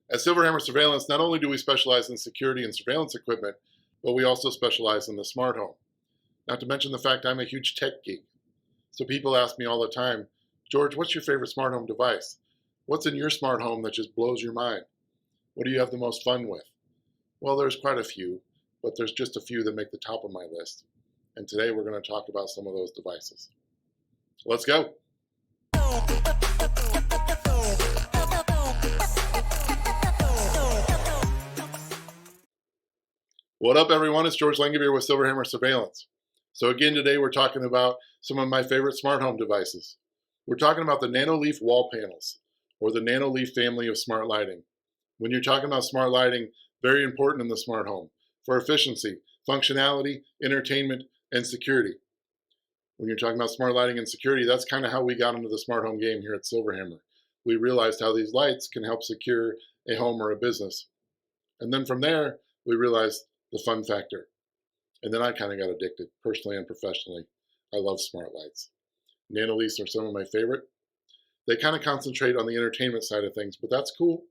At SilverHammer Surveillance, not only do we specialize in security and surveillance equipment, but we also specialize in the smart home. Not to mention the fact I'm a huge tech geek. So people ask me all the time, George, what's your favorite smart home device? What's in your smart home that just blows your mind? What do you have the most fun with? Well, there's quite a few, but there's just a few that make the top of my list. And today we're going to talk about some of those devices. Let's go. What up, everyone? It's George Langabeer with SilverHammer Surveillance. So again, today we're talking about some of my favorite smart home devices. We're talking about the Nanoleaf wall panels, or the Nanoleaf family of smart lighting. When you're talking about smart lighting, very important in the smart home for efficiency, functionality, entertainment, and security. When you're talking about smart lighting and security, that's kind of how we got into the smart home game here at SilverHammer. We realized how these lights can help secure a home or a business. And then from there, we realized the fun factor. And then I kind of got addicted, personally and professionally. I love smart lights. Nanoleafs are some of my favorite. They kind of concentrate on the entertainment side of things, but that's cool.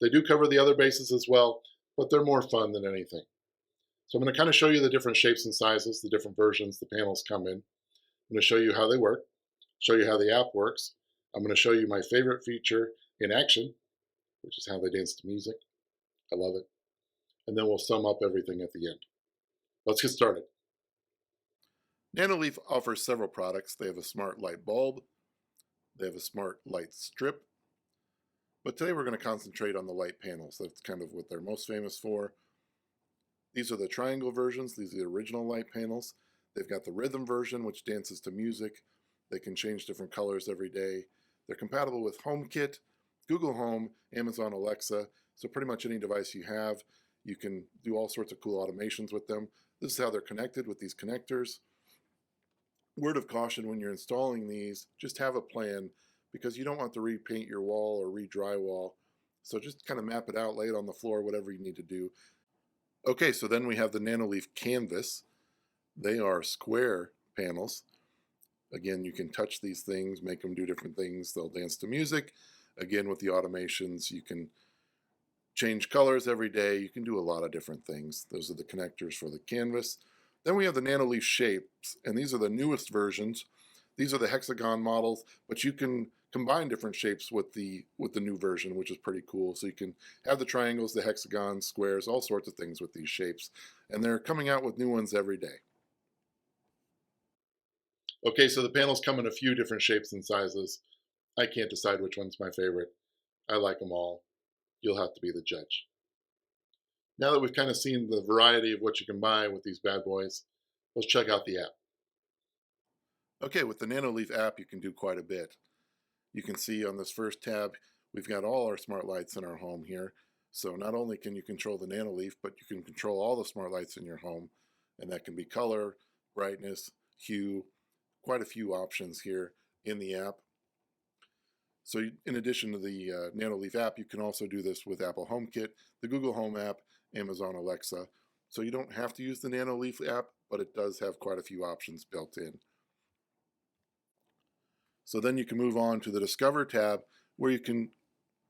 They do cover the other bases as well, but they're more fun than anything. So I'm going to kind of show you the different shapes and sizes, the different versions the panels come in. I'm going to show you how they work, show you how the app works. I'm going to show you my favorite feature in action, which is how they dance to music. I love it. And then we'll sum up everything at the end. Let's get started. Nanoleaf offers several products. They have a smart light bulb. They have a smart light strip. But today we're going to concentrate on the light panels. That's kind of what they're most famous for. These are the triangle versions. These are the original light panels. They've got the rhythm version, which dances to music. They can change different colors every day. They're compatible with HomeKit, Google Home, Amazon Alexa. So pretty much any device you have, you can do all sorts of cool automations with them. This is how they're connected with these connectors. Word of caution when you're installing these, just have a plan because you don't want to repaint your wall or re-drywall. So just kind of map it out, lay it on the floor, whatever you need to do. Okay, so then we have the Nanoleaf Canvas. They are square panels. Again, you can touch these things, make them do different things. They'll dance to music. Again, with the automations, you can change colors every day. You can do a lot of different things. Those are the connectors for the canvas. Then we have the Nanoleaf Shapes, and these are the newest versions. These are the Hexagon models, but you can combine different shapes with the new version, which is pretty cool. So you can have the triangles, the hexagons, squares, all sorts of things with these shapes. And they're coming out with new ones every day. Okay, so the panels come in a few different shapes and sizes. I can't decide which one's my favorite. I like them all. You'll have to be the judge. Now that we've kind of seen the variety of what you can buy with these bad boys, let's check out the app. Okay, with the Nanoleaf app, you can do quite a bit. You can see on this first tab, we've got all our smart lights in our home here. So not only can you control the Nanoleaf, but you can control all the smart lights in your home. And that can be color, brightness, hue, quite a few options here in the app. So in addition to the Nanoleaf app, you can also do this with Apple HomeKit, the Google Home app, Amazon Alexa. So you don't have to use the Nanoleaf app, but it does have quite a few options built in. So then you can move on to the Discover tab, where you can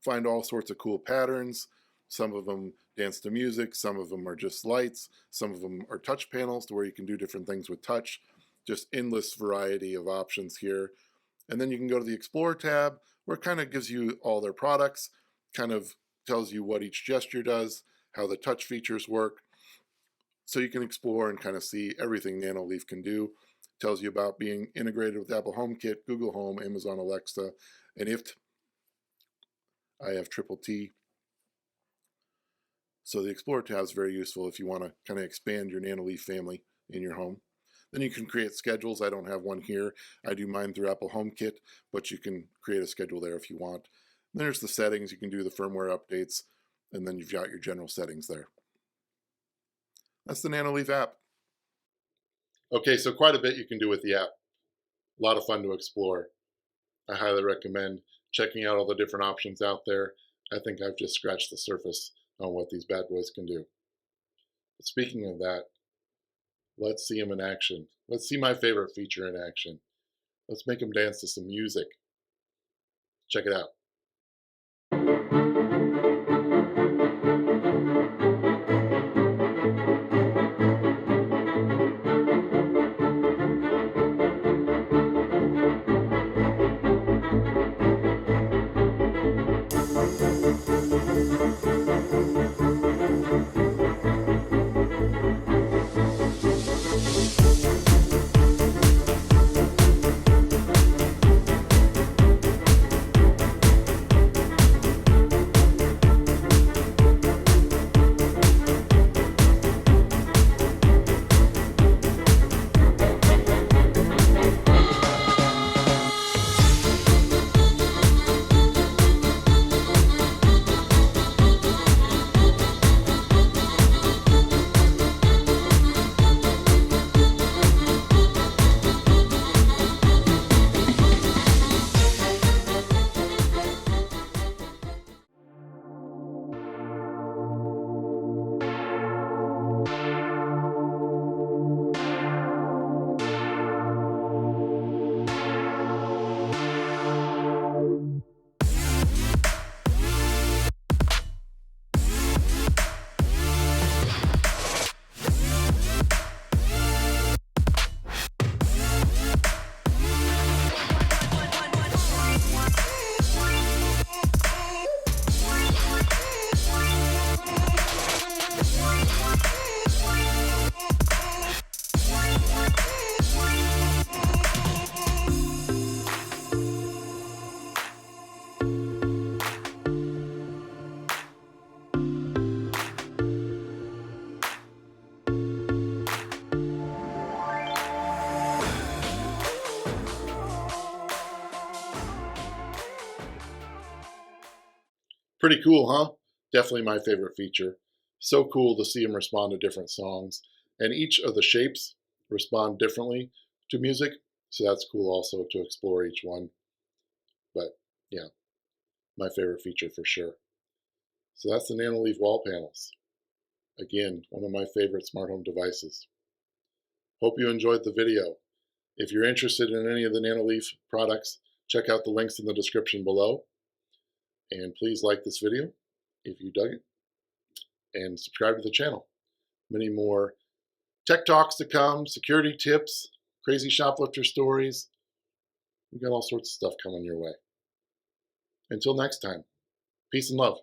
find all sorts of cool patterns. Some of them dance to music, some of them are just lights, some of them are touch panels to where you can do different things with touch. Just endless variety of options here. And then you can go to the Explore tab, where it kind of gives you all their products, kind of tells you what each gesture does, how the touch features work. So you can explore and kind of see everything Nanoleaf can do. Tells you about being integrated with Apple HomeKit, Google Home, Amazon Alexa, and IFT. I have triple T. So the Explore tab is very useful if you want to kind of expand your Nanoleaf family in your home. Then you can create schedules. I don't have one here. I do mine through Apple HomeKit, but you can create a schedule there if you want. Then there's the settings. You can do the firmware updates, and then you've got your general settings there. That's the Nanoleaf app. Okay, so quite a bit you can do with the app. A lot of fun to explore. I highly recommend checking out all the different options out there. I think I've just scratched the surface on what these bad boys can do. But speaking of that, let's see them in action. Let's see my favorite feature in action. Let's make them dance to some music. Check it out. Pretty cool, huh? Definitely my favorite feature. So cool to see them respond to different songs. And each of the shapes respond differently to music. So that's cool also to explore each one. But yeah, my favorite feature for sure. So that's the Nanoleaf wall panels. Again, one of my favorite smart home devices. Hope you enjoyed the video. If you're interested in any of the Nanoleaf products, check out the links in the description below. And please like this video if you dug it, and subscribe to the channel. Many more tech talks to come, security tips, crazy shoplifter stories. We got all sorts of stuff coming your way. Until next time, peace and love.